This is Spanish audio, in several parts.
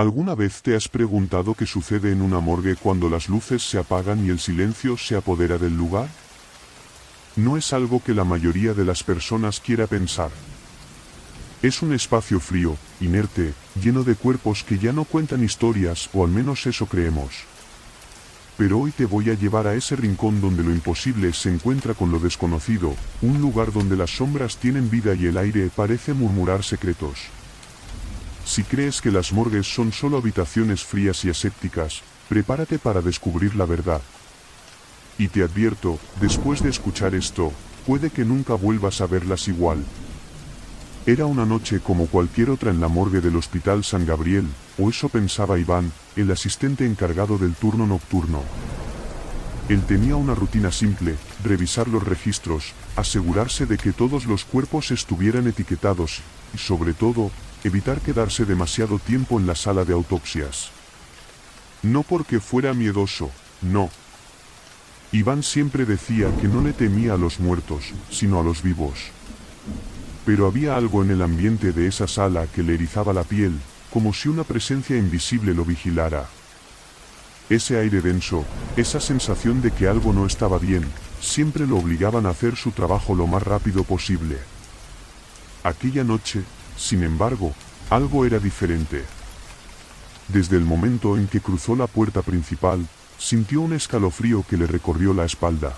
¿Alguna vez te has preguntado qué sucede en una morgue cuando las luces se apagan y el silencio se apodera del lugar? No es algo que la mayoría de las personas quiera pensar. Es un espacio frío, inerte, lleno de cuerpos que ya no cuentan historias, o al menos eso creemos. Pero hoy te voy a llevar a ese rincón donde lo imposible se encuentra con lo desconocido, un lugar donde las sombras tienen vida y el aire parece murmurar secretos. Si crees que las morgues son solo habitaciones frías y asépticas, prepárate para descubrir la verdad. Y te advierto, después de escuchar esto, puede que nunca vuelvas a verlas igual. Era una noche como cualquier otra en la morgue del Hospital San Gabriel, o eso pensaba Iván, el asistente encargado del turno nocturno. Él tenía una rutina simple: revisar los registros, asegurarse de que todos los cuerpos estuvieran etiquetados, y sobre todo, evitar quedarse demasiado tiempo en la sala de autopsias. No porque fuera miedoso, no. Iván siempre decía que no le temía a los muertos, sino a los vivos. Pero había algo en el ambiente de esa sala que le erizaba la piel, como si una presencia invisible lo vigilara. Ese aire denso, esa sensación de que algo no estaba bien, siempre lo obligaban a hacer su trabajo lo más rápido posible. Aquella noche, sin embargo, algo era diferente. Desde el momento en que cruzó la puerta principal, sintió un escalofrío que le recorrió la espalda.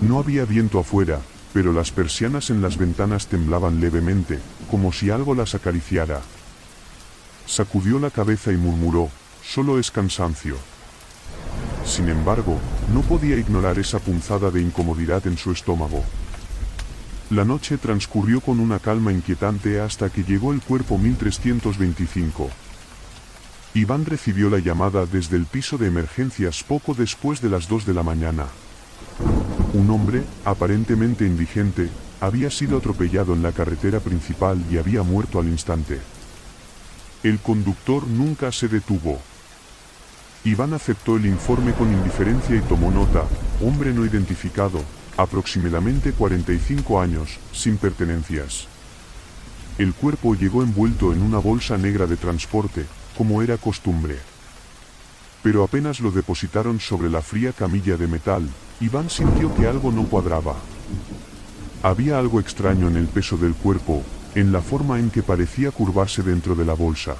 No había viento afuera, pero las persianas en las ventanas temblaban levemente, como si algo las acariciara. Sacudió la cabeza y murmuró: «Solo es cansancio». Sin embargo, no podía ignorar esa punzada de incomodidad en su estómago. La noche transcurrió con una calma inquietante hasta que llegó el cuerpo 1325. Iván recibió la llamada desde el piso de emergencias poco después de las 2 de la mañana. Un hombre, aparentemente indigente, había sido atropellado en la carretera principal y había muerto al instante. El conductor nunca se detuvo. Iván aceptó el informe con indiferencia y tomó nota: hombre no identificado, aproximadamente 45 años, sin pertenencias. El cuerpo llegó envuelto en una bolsa negra de transporte, como era costumbre. Pero apenas lo depositaron sobre la fría camilla de metal, Iván sintió que algo no cuadraba. Había algo extraño en el peso del cuerpo, en la forma en que parecía curvarse dentro de la bolsa.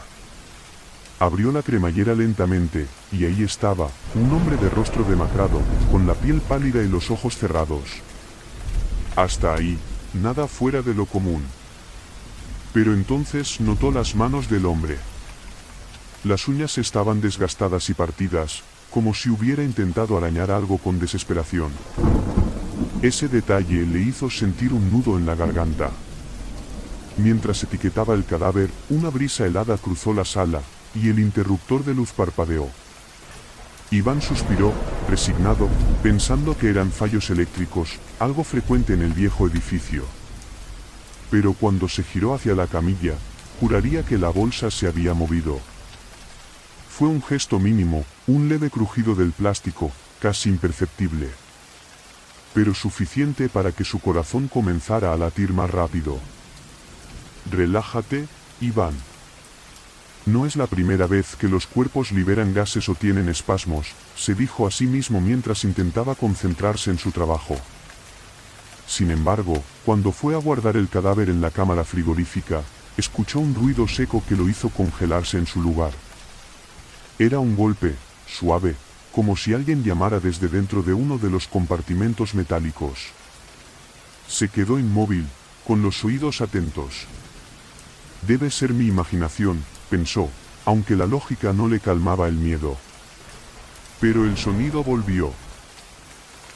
Abrió la cremallera lentamente, y ahí estaba, un hombre de rostro demacrado, con la piel pálida y los ojos cerrados. Hasta ahí, nada fuera de lo común. Pero entonces notó las manos del hombre. Las uñas estaban desgastadas y partidas, como si hubiera intentado arañar algo con desesperación. Ese detalle le hizo sentir un nudo en la garganta. Mientras etiquetaba el cadáver, una brisa helada cruzó la sala, y el interruptor de luz parpadeó. Iván suspiró, resignado, pensando que eran fallos eléctricos, algo frecuente en el viejo edificio. Pero cuando se giró hacia la camilla, juraría que la bolsa se había movido. Fue un gesto mínimo, un leve crujido del plástico, casi imperceptible. Pero suficiente para que su corazón comenzara a latir más rápido. Relájate, Iván. No es la primera vez que los cuerpos liberan gases o tienen espasmos, se dijo a sí mismo mientras intentaba concentrarse en su trabajo. Sin embargo, cuando fue a guardar el cadáver en la cámara frigorífica, escuchó un ruido seco que lo hizo congelarse en su lugar. Era un golpe, suave, como si alguien llamara desde dentro de uno de los compartimentos metálicos. Se quedó inmóvil, con los oídos atentos. Debe ser mi imaginación, pensó, aunque la lógica no le calmaba el miedo. Pero el sonido volvió.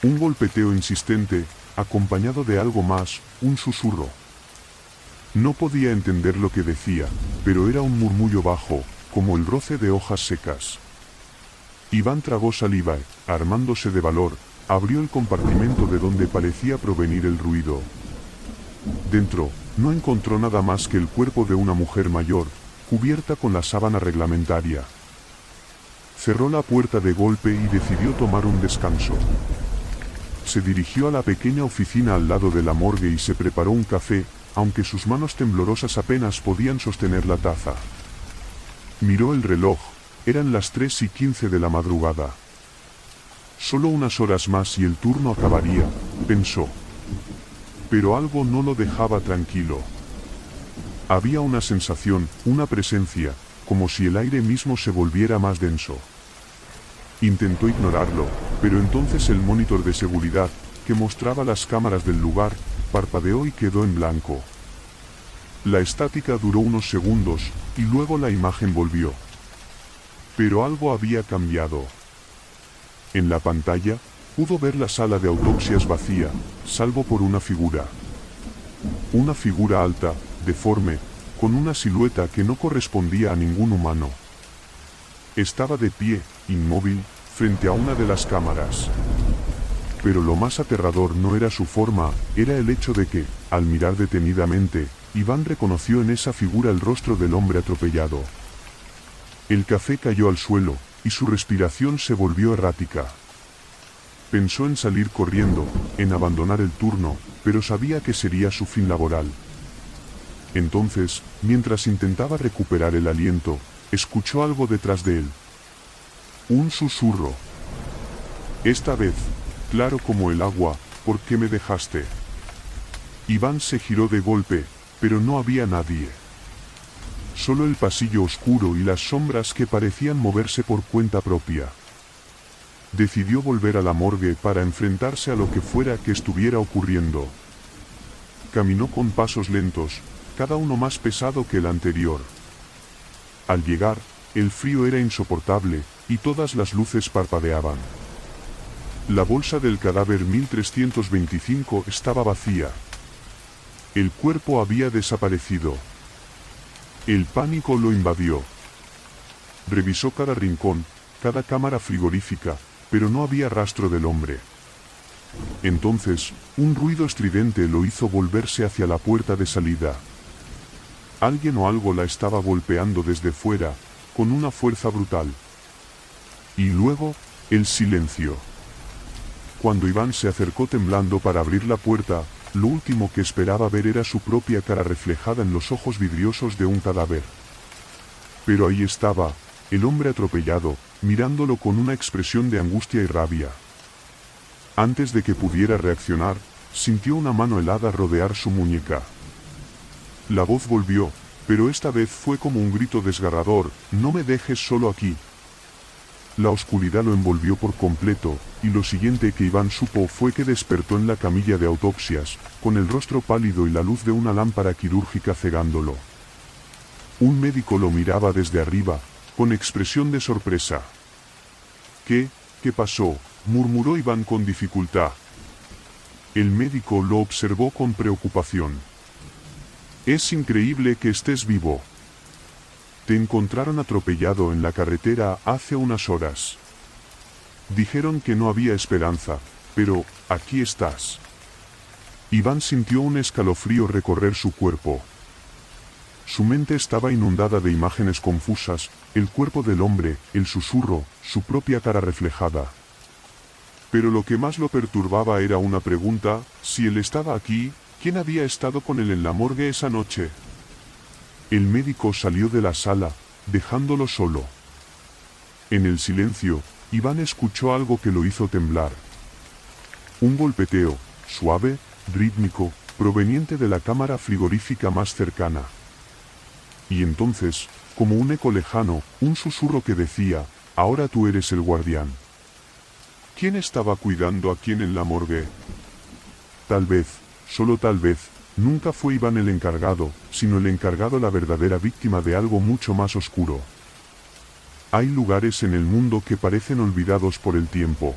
Un golpeteo insistente, acompañado de algo más, un susurro. No podía entender lo que decía, pero era un murmullo bajo, como el roce de hojas secas. Iván tragó saliva y, armándose de valor, abrió el compartimento de donde parecía provenir el ruido. Dentro, no encontró nada más que el cuerpo de una mujer mayor, cubierta con la sábana reglamentaria. Cerró la puerta de golpe y decidió tomar un descanso. Se dirigió a la pequeña oficina al lado de la morgue y se preparó un café, aunque sus manos temblorosas apenas podían sostener la taza. Miró el reloj, eran las 3:15 de la madrugada. Solo unas horas más y el turno acabaría, pensó. Pero algo no lo dejaba tranquilo. Había una sensación, una presencia, como si el aire mismo se volviera más denso. Intentó ignorarlo, pero entonces el monitor de seguridad, que mostraba las cámaras del lugar, parpadeó y quedó en blanco. La estática duró unos segundos, y luego la imagen volvió. Pero algo había cambiado. En la pantalla, pudo ver la sala de autopsias vacía, salvo por una figura. Una figura alta, deforme, con una silueta que no correspondía a ningún humano. Estaba de pie, inmóvil, frente a una de las cámaras. Pero lo más aterrador no era su forma, era el hecho de que, al mirar detenidamente, Iván reconoció en esa figura el rostro del hombre atropellado. El café cayó al suelo, y su respiración se volvió errática. Pensó en salir corriendo, en abandonar el turno, pero sabía que sería su fin laboral. Entonces, mientras intentaba recuperar el aliento, escuchó algo detrás de él. Un susurro. Esta vez, claro como el agua, ¿por qué me dejaste? Iván se giró de golpe, pero no había nadie. Solo el pasillo oscuro y las sombras que parecían moverse por cuenta propia. Decidió volver a la morgue para enfrentarse a lo que fuera que estuviera ocurriendo. Caminó con pasos lentos, cada uno más pesado que el anterior. Al llegar, el frío era insoportable, y todas las luces parpadeaban. La bolsa del cadáver 1325 estaba vacía. El cuerpo había desaparecido. El pánico lo invadió. Revisó cada rincón, cada cámara frigorífica, pero no había rastro del hombre. Entonces, un ruido estridente lo hizo volverse hacia la puerta de salida. Alguien o algo la estaba golpeando desde fuera, con una fuerza brutal. Y luego, el silencio. Cuando Iván se acercó temblando para abrir la puerta, lo último que esperaba ver era su propia cara reflejada en los ojos vidriosos de un cadáver. Pero ahí estaba, el hombre atropellado, mirándolo con una expresión de angustia y rabia. Antes de que pudiera reaccionar, sintió una mano helada rodear su muñeca. La voz volvió, pero esta vez fue como un grito desgarrador: «No me dejes solo aquí». La oscuridad lo envolvió por completo, y lo siguiente que Iván supo fue que despertó en la camilla de autopsias, con el rostro pálido y la luz de una lámpara quirúrgica cegándolo. Un médico lo miraba desde arriba, con expresión de sorpresa. ¿Qué pasó?», murmuró Iván con dificultad. El médico lo observó con preocupación. «Es increíble que estés vivo. Te encontraron atropellado en la carretera hace unas horas. Dijeron que no había esperanza, pero aquí estás». Iván sintió un escalofrío recorrer su cuerpo. Su mente estaba inundada de imágenes confusas, el cuerpo del hombre, el susurro, su propia cara reflejada. Pero lo que más lo perturbaba era una pregunta: si él estaba aquí, ¿quién había estado con él en la morgue esa noche? El médico salió de la sala, dejándolo solo. En el silencio, Iván escuchó algo que lo hizo temblar. Un golpeteo, suave, rítmico, proveniente de la cámara frigorífica más cercana. Y entonces, como un eco lejano, un susurro que decía: «Ahora tú eres el guardián». ¿Quién estaba cuidando a quién en la morgue? Tal vez, solo tal vez, nunca fue Iván el encargado, sino el encargado la verdadera víctima de algo mucho más oscuro. Hay lugares en el mundo que parecen olvidados por el tiempo.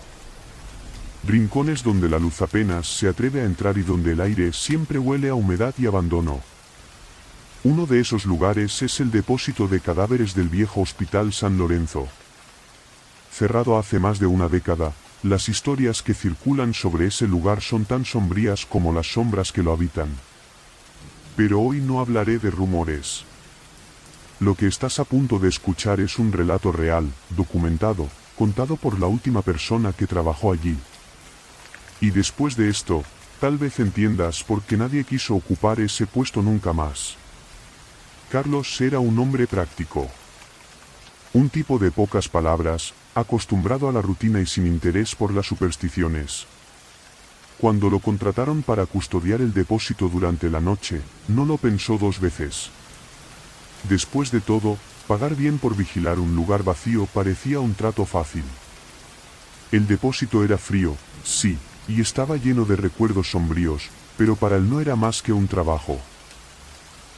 Rincones donde la luz apenas se atreve a entrar y donde el aire siempre huele a humedad y abandono. Uno de esos lugares es el depósito de cadáveres del viejo Hospital San Lorenzo. Cerrado hace más de una década, las historias que circulan sobre ese lugar son tan sombrías como las sombras que lo habitan. Pero hoy no hablaré de rumores. Lo que estás a punto de escuchar es un relato real, documentado, contado por la última persona que trabajó allí. Y después de esto, tal vez entiendas por qué nadie quiso ocupar ese puesto nunca más. Carlos era un hombre práctico. Un tipo de pocas palabras, acostumbrado a la rutina y sin interés por las supersticiones. Cuando lo contrataron para custodiar el depósito durante la noche, no lo pensó dos veces. Después de todo, pagar bien por vigilar un lugar vacío parecía un trato fácil. El depósito era frío, sí, y estaba lleno de recuerdos sombríos, pero para él no era más que un trabajo.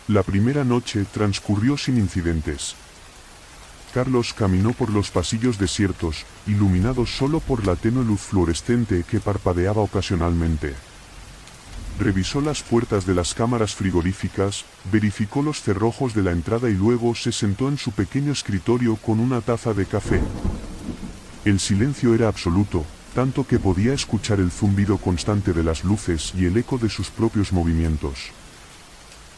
La primera noche transcurrió sin incidentes. Carlos caminó por los pasillos desiertos, iluminados solo por la tenue luz fluorescente que parpadeaba ocasionalmente. Revisó las puertas de las cámaras frigoríficas, verificó los cerrojos de la entrada y luego se sentó en su pequeño escritorio con una taza de café. El silencio era absoluto, tanto que podía escuchar el zumbido constante de las luces y el eco de sus propios movimientos.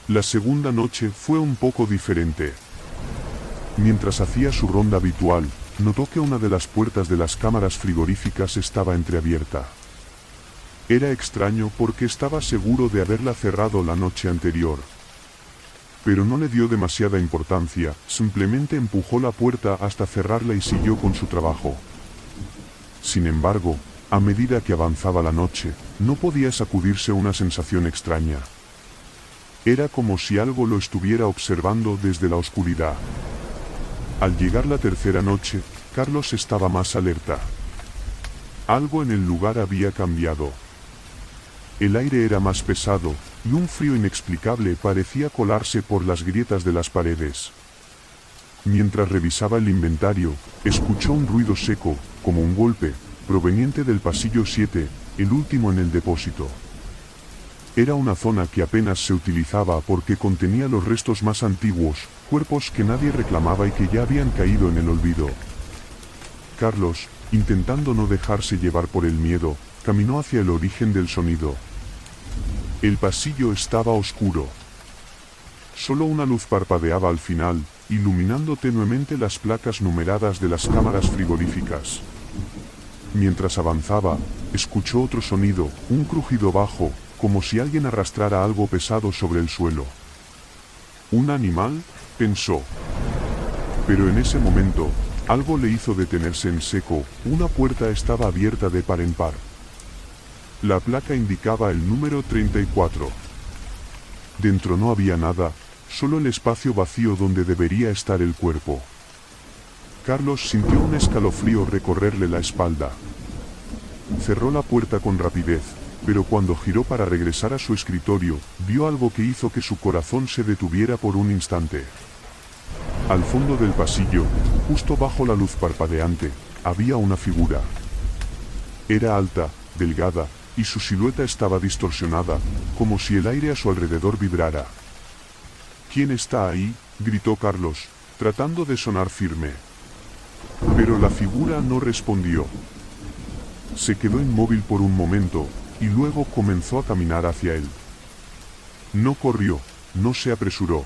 La segunda noche fue un poco diferente. Mientras hacía su ronda habitual, notó que una de las puertas de las cámaras frigoríficas estaba entreabierta. Era extraño porque estaba seguro de haberla cerrado la noche anterior. Pero no le dio demasiada importancia, simplemente empujó la puerta hasta cerrarla y siguió con su trabajo. Sin embargo, a medida que avanzaba la noche, no podía sacudirse una sensación extraña. Era como si algo lo estuviera observando desde la oscuridad. Al llegar la tercera noche, Carlos estaba más alerta. Algo en el lugar había cambiado. El aire era más pesado, y un frío inexplicable parecía colarse por las grietas de las paredes. Mientras revisaba el inventario, escuchó un ruido seco, como un golpe, proveniente del pasillo 7, el último en el depósito. Era una zona que apenas se utilizaba porque contenía los restos más antiguos, cuerpos que nadie reclamaba y que ya habían caído en el olvido. Carlos, intentando no dejarse llevar por el miedo, caminó hacia el origen del sonido. El pasillo estaba oscuro. Solo una luz parpadeaba al final, iluminando tenuemente las placas numeradas de las cámaras frigoríficas. Mientras avanzaba, escuchó otro sonido, un crujido bajo, como si alguien arrastrara algo pesado sobre el suelo. ¿Un animal?, pensó. Pero en ese momento, algo le hizo detenerse en seco. Una puerta estaba abierta de par en par. La placa indicaba el número 34. Dentro no había nada, solo el espacio vacío donde debería estar el cuerpo. Carlos sintió un escalofrío recorrerle la espalda. Cerró la puerta con rapidez, pero cuando giró para regresar a su escritorio, vio algo que hizo que su corazón se detuviera por un instante. Al fondo del pasillo, justo bajo la luz parpadeante, había una figura. Era alta, delgada, y su silueta estaba distorsionada, como si el aire a su alrededor vibrara. «¿Quién está ahí?», gritó Carlos, tratando de sonar firme. Pero la figura no respondió. Se quedó inmóvil por un momento, y luego comenzó a caminar hacia él. No corrió, no se apresuró.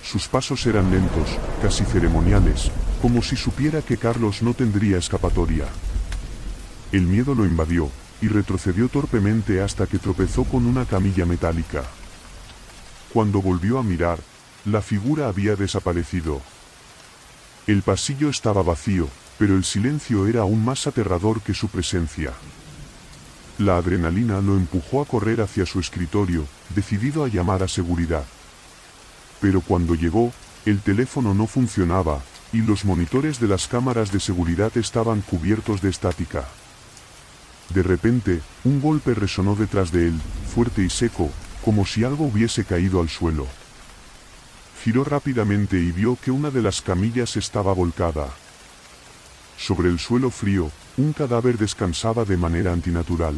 Sus pasos eran lentos, casi ceremoniales, como si supiera que Carlos no tendría escapatoria. El miedo lo invadió, y retrocedió torpemente hasta que tropezó con una camilla metálica. Cuando volvió a mirar, la figura había desaparecido. El pasillo estaba vacío, pero el silencio era aún más aterrador que su presencia. La adrenalina lo empujó a correr hacia su escritorio, decidido a llamar a seguridad. Pero cuando llegó, el teléfono no funcionaba, y los monitores de las cámaras de seguridad estaban cubiertos de estática. De repente, un golpe resonó detrás de él, fuerte y seco, como si algo hubiese caído al suelo. Giró rápidamente y vio que una de las camillas estaba volcada. Sobre el suelo frío, un cadáver descansaba de manera antinatural.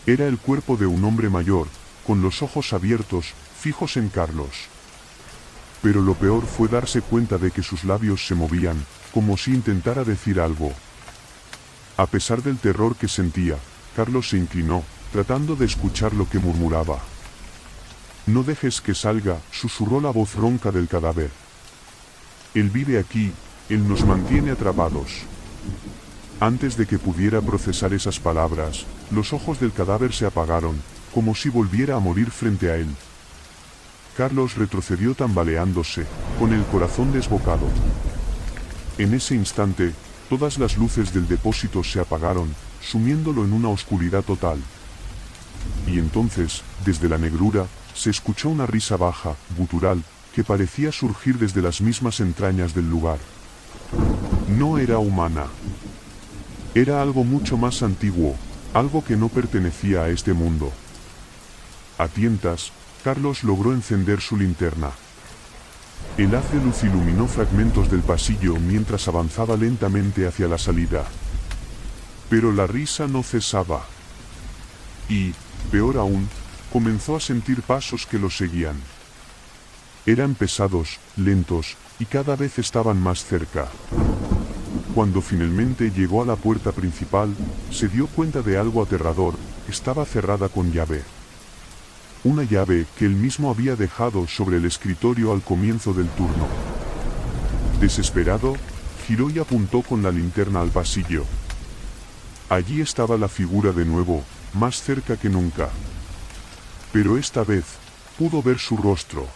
Era el cuerpo de un hombre mayor, con los ojos abiertos, fijos en Carlos. Pero lo peor fue darse cuenta de que sus labios se movían, como si intentara decir algo. A pesar del terror que sentía, Carlos se inclinó, tratando de escuchar lo que murmuraba. «No dejes que salga», susurró la voz ronca del cadáver. «Él vive aquí, él nos mantiene atrapados». Antes de que pudiera procesar esas palabras, los ojos del cadáver se apagaron, como si volviera a morir frente a él. Carlos retrocedió tambaleándose, con el corazón desbocado. En ese instante, todas las luces del depósito se apagaron, sumiéndolo en una oscuridad total. Y entonces, desde la negrura, se escuchó una risa baja, gutural, que parecía surgir desde las mismas entrañas del lugar. No era humana. Era algo mucho más antiguo, algo que no pertenecía a este mundo. A tientas, Carlos logró encender su linterna. El haz de luz iluminó fragmentos del pasillo mientras avanzaba lentamente hacia la salida. Pero la risa no cesaba. Y, peor aún, comenzó a sentir pasos que lo seguían. Eran pesados, lentos, y cada vez estaban más cerca. Cuando finalmente llegó a la puerta principal, se dio cuenta de algo aterrador: estaba cerrada con llave. Una llave que él mismo había dejado sobre el escritorio al comienzo del turno. Desesperado, giró y apuntó con la linterna al pasillo. Allí estaba la figura de nuevo, más cerca que nunca. Pero esta vez, pudo ver su rostro.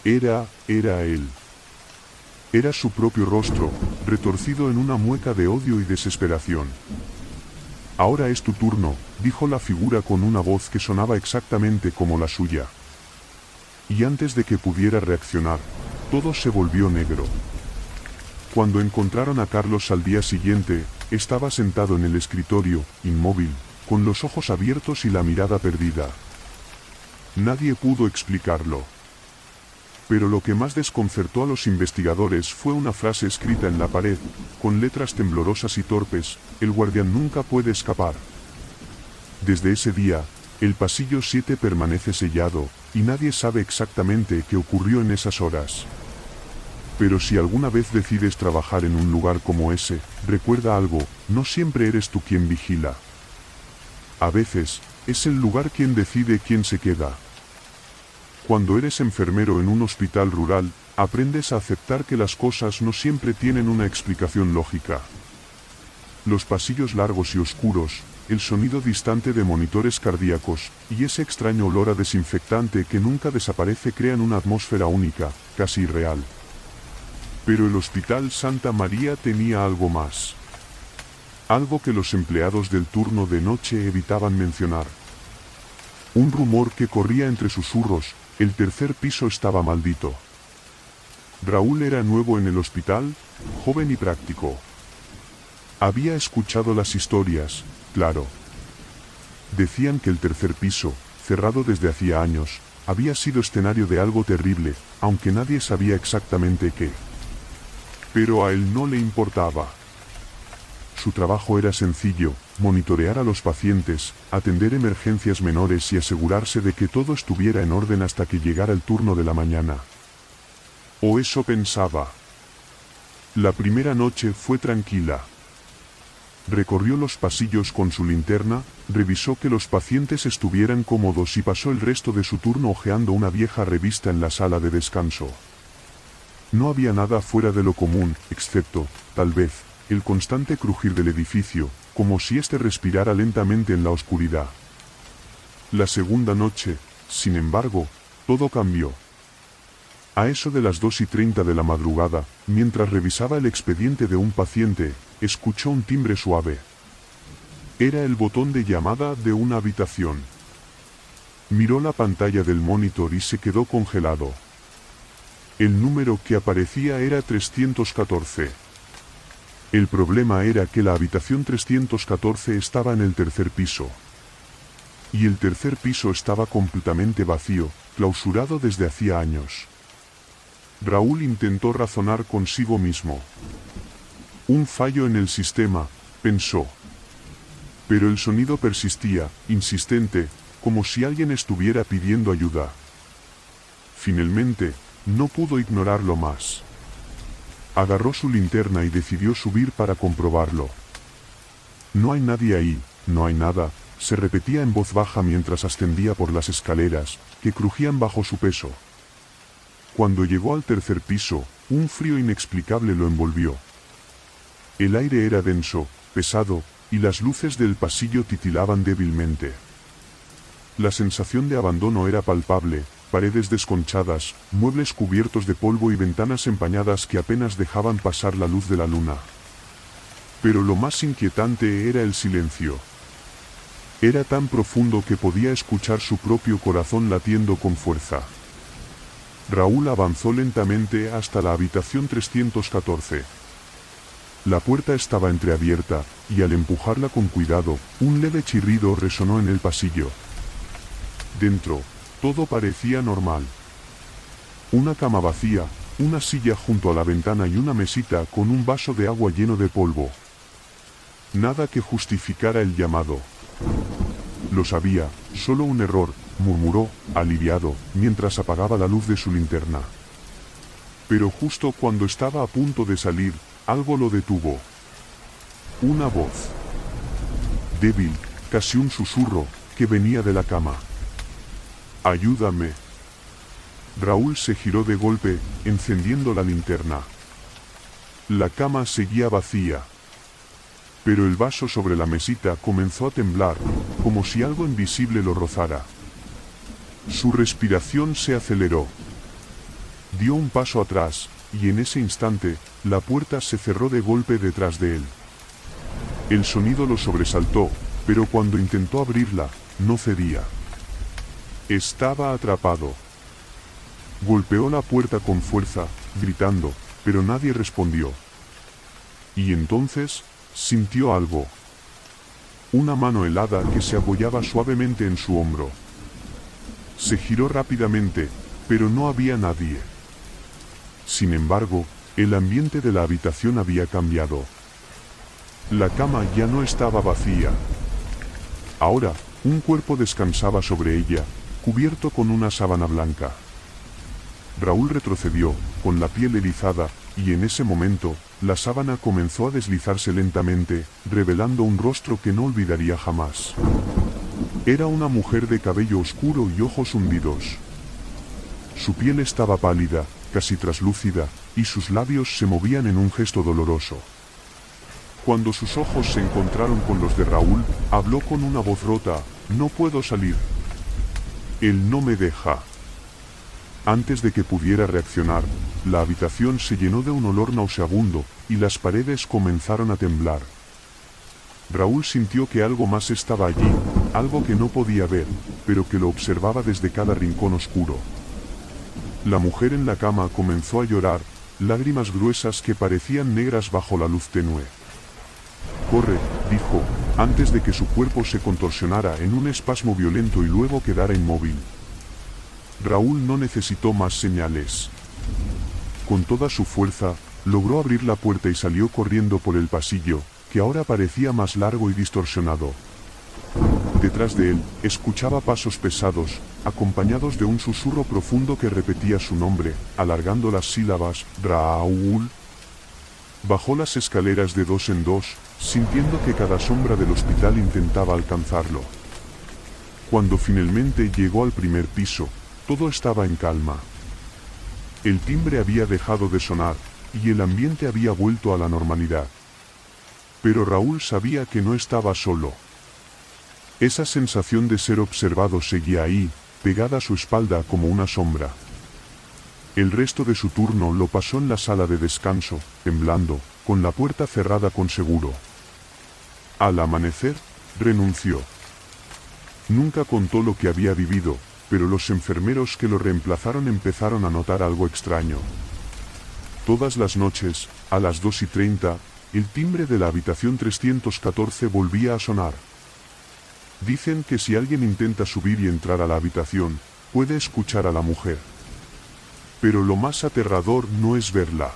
Era él. Era su propio rostro, retorcido en una mueca de odio y desesperación. «Ahora es tu turno», dijo la figura con una voz que sonaba exactamente como la suya. Y antes de que pudiera reaccionar, todo se volvió negro. Cuando encontraron a Carlos al día siguiente, estaba sentado en el escritorio, inmóvil, con los ojos abiertos y la mirada perdida. Nadie pudo explicarlo. Pero lo que más desconcertó a los investigadores fue una frase escrita en la pared, con letras temblorosas y torpes: «El guardián nunca puede escapar». Desde ese día, el pasillo 7 permanece sellado, y nadie sabe exactamente qué ocurrió en esas horas. Pero si alguna vez decides trabajar en un lugar como ese, recuerda algo: no siempre eres tú quien vigila. A veces, es el lugar quien decide quién se queda. Cuando eres enfermero en un hospital rural, aprendes a aceptar que las cosas no siempre tienen una explicación lógica. Los pasillos largos y oscuros, el sonido distante de monitores cardíacos, y ese extraño olor a desinfectante que nunca desaparece crean una atmósfera única, casi irreal. Pero el Hospital Santa María tenía algo más. Algo que los empleados del turno de noche evitaban mencionar. Un rumor que corría entre susurros: el tercer piso estaba maldito. Raúl era nuevo en el hospital, joven y práctico. Había escuchado las historias, claro. Decían que el tercer piso, cerrado desde hacía años, había sido escenario de algo terrible, aunque nadie sabía exactamente qué. Pero a él no le importaba. Su trabajo era sencillo: monitorear a los pacientes, atender emergencias menores y asegurarse de que todo estuviera en orden hasta que llegara el turno de la mañana. O eso pensaba. La primera noche fue tranquila. Recorrió los pasillos con su linterna, revisó que los pacientes estuvieran cómodos y pasó el resto de su turno hojeando una vieja revista en la sala de descanso. No había nada fuera de lo común, excepto, tal vez, el constante crujir del edificio, como si éste respirara lentamente en la oscuridad. La segunda noche, sin embargo, todo cambió. A eso de las 2:30 de la madrugada, mientras revisaba el expediente de un paciente, escuchó un timbre suave. Era el botón de llamada de una habitación. Miró la pantalla del monitor y se quedó congelado. El número que aparecía era 314. El problema era que la habitación 314 estaba en el tercer piso. Y el tercer piso estaba completamente vacío, clausurado desde hacía años. Raúl intentó razonar consigo mismo. Un fallo en el sistema, pensó. Pero el sonido persistía, insistente, como si alguien estuviera pidiendo ayuda. Finalmente, no pudo ignorarlo más. Agarró su linterna y decidió subir para comprobarlo. «No hay nadie ahí, no hay nada», se repetía en voz baja mientras ascendía por las escaleras, que crujían bajo su peso. Cuando llegó al tercer piso, un frío inexplicable lo envolvió. El aire era denso, pesado, y las luces del pasillo titilaban débilmente. La sensación de abandono era palpable, paredes desconchadas, muebles cubiertos de polvo y ventanas empañadas que apenas dejaban pasar la luz de la luna. Pero lo más inquietante era el silencio. Era tan profundo que podía escuchar su propio corazón latiendo con fuerza. Raúl avanzó lentamente hasta la habitación 314. La puerta estaba entreabierta, y al empujarla con cuidado, un leve chirrido resonó en el pasillo. Dentro, todo parecía normal. Una cama vacía, una silla junto a la ventana y una mesita con un vaso de agua lleno de polvo. Nada que justificara el llamado. Lo sabía, solo un error, murmuró, aliviado, mientras apagaba la luz de su linterna. Pero justo cuando estaba a punto de salir, algo lo detuvo. Una voz. Débil, casi un susurro, que venía de la cama. «Ayúdame». Raúl se giró de golpe, encendiendo la linterna. La cama seguía vacía. Pero el vaso sobre la mesita comenzó a temblar, como si algo invisible lo rozara. Su respiración se aceleró. Dio un paso atrás, y en ese instante, la puerta se cerró de golpe detrás de él. El sonido lo sobresaltó, pero cuando intentó abrirla, no cedía. Estaba atrapado. Golpeó la puerta con fuerza, gritando, pero nadie respondió. Y entonces, sintió algo. Una mano helada que se apoyaba suavemente en su hombro. Se giró rápidamente, pero no había nadie. Sin embargo, el ambiente de la habitación había cambiado. La cama ya no estaba vacía. Ahora, un cuerpo descansaba sobre ella, cubierto con una sábana blanca. Raúl retrocedió, con la piel erizada, y en ese momento, la sábana comenzó a deslizarse lentamente, revelando un rostro que no olvidaría jamás. Era una mujer de cabello oscuro y ojos hundidos. Su piel estaba pálida, casi traslúcida, y sus labios se movían en un gesto doloroso. Cuando sus ojos se encontraron con los de Raúl, habló con una voz rota: «No puedo salir. Él no me deja». Antes de que pudiera reaccionar, la habitación se llenó de un olor nauseabundo, y las paredes comenzaron a temblar. Raúl sintió que algo más estaba allí, algo que no podía ver, pero que lo observaba desde cada rincón oscuro. La mujer en la cama comenzó a llorar, lágrimas gruesas que parecían negras bajo la luz tenue. «Corre», dijo, antes de que su cuerpo se contorsionara en un espasmo violento y luego quedara inmóvil. Raúl no necesitó más señales. Con toda su fuerza, logró abrir la puerta y salió corriendo por el pasillo, que ahora parecía más largo y distorsionado. Detrás de él, escuchaba pasos pesados, acompañados de un susurro profundo que repetía su nombre, alargando las sílabas: «Raúl». Bajó las escaleras de dos en dos, sintiendo que cada sombra del hospital intentaba alcanzarlo. Cuando finalmente llegó al primer piso, todo estaba en calma. El timbre había dejado de sonar, y el ambiente había vuelto a la normalidad. Pero Raúl sabía que no estaba solo. Esa sensación de ser observado seguía ahí, pegada a su espalda como una sombra. El resto de su turno lo pasó en la sala de descanso, temblando, con la puerta cerrada con seguro. Al amanecer, renunció. Nunca contó lo que había vivido, pero los enfermeros que lo reemplazaron empezaron a notar algo extraño. Todas las noches, a las 2:30, el timbre de la habitación 314 volvía a sonar. Dicen que si alguien intenta subir y entrar a la habitación, puede escuchar a la mujer. Pero lo más aterrador no es verla.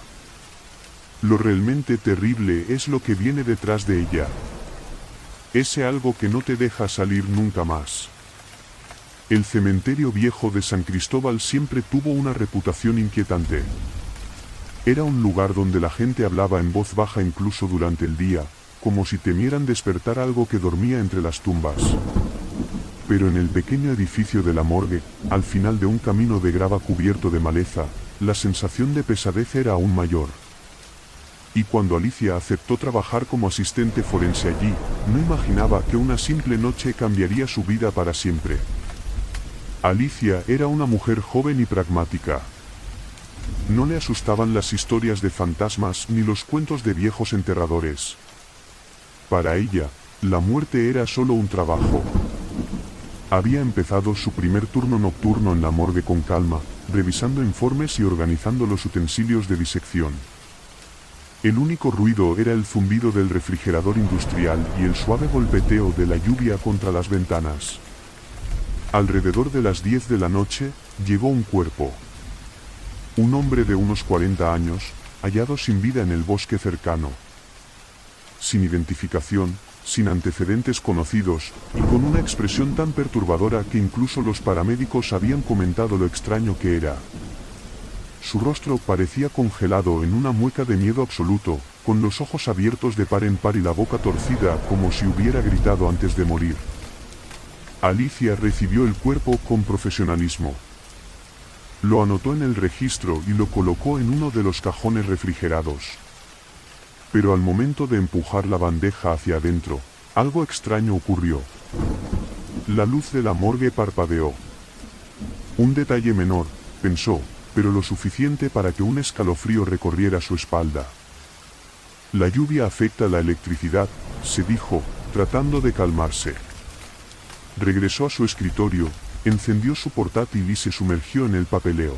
Lo realmente terrible es lo que viene detrás de ella. Ese algo que no te deja salir nunca más. El cementerio viejo de San Cristóbal siempre tuvo una reputación inquietante. Era un lugar donde la gente hablaba en voz baja incluso durante el día, como si temieran despertar algo que dormía entre las tumbas. Pero en el pequeño edificio de la morgue, al final de un camino de grava cubierto de maleza, la sensación de pesadez era aún mayor. Y cuando Alicia aceptó trabajar como asistente forense allí, no imaginaba que una simple noche cambiaría su vida para siempre. Alicia era una mujer joven y pragmática. No le asustaban las historias de fantasmas ni los cuentos de viejos enterradores. Para ella, la muerte era solo un trabajo. Había empezado su primer turno nocturno en la morgue con calma, revisando informes y organizando los utensilios de disección. El único ruido era el zumbido del refrigerador industrial y el suave golpeteo de la lluvia contra las ventanas. Alrededor de las 10 de la noche, llegó un cuerpo. Un hombre de unos 40 años, hallado sin vida en el bosque cercano. Sin identificación, sin antecedentes conocidos, y con una expresión tan perturbadora que incluso los paramédicos habían comentado lo extraño que era. Su rostro parecía congelado en una mueca de miedo absoluto, con los ojos abiertos de par en par y la boca torcida como si hubiera gritado antes de morir. Alicia recibió el cuerpo con profesionalismo. Lo anotó en el registro y lo colocó en uno de los cajones refrigerados. Pero al momento de empujar la bandeja hacia adentro, algo extraño ocurrió. La luz de la morgue parpadeó. Un detalle menor, pensó, pero lo suficiente para que un escalofrío recorriera su espalda. La lluvia afecta la electricidad, se dijo, tratando de calmarse. Regresó a su escritorio, encendió su portátil y se sumergió en el papeleo.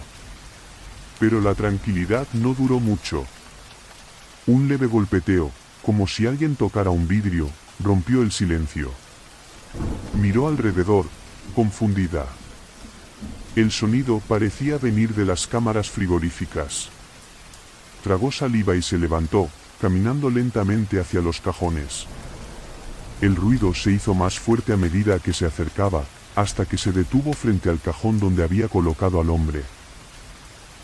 Pero la tranquilidad no duró mucho. Un leve golpeteo, como si alguien tocara un vidrio, rompió el silencio. Miró alrededor, confundida. El sonido parecía venir de las cámaras frigoríficas. Tragó saliva y se levantó, caminando lentamente hacia los cajones. El ruido se hizo más fuerte a medida que se acercaba, hasta que se detuvo frente al cajón donde había colocado al hombre.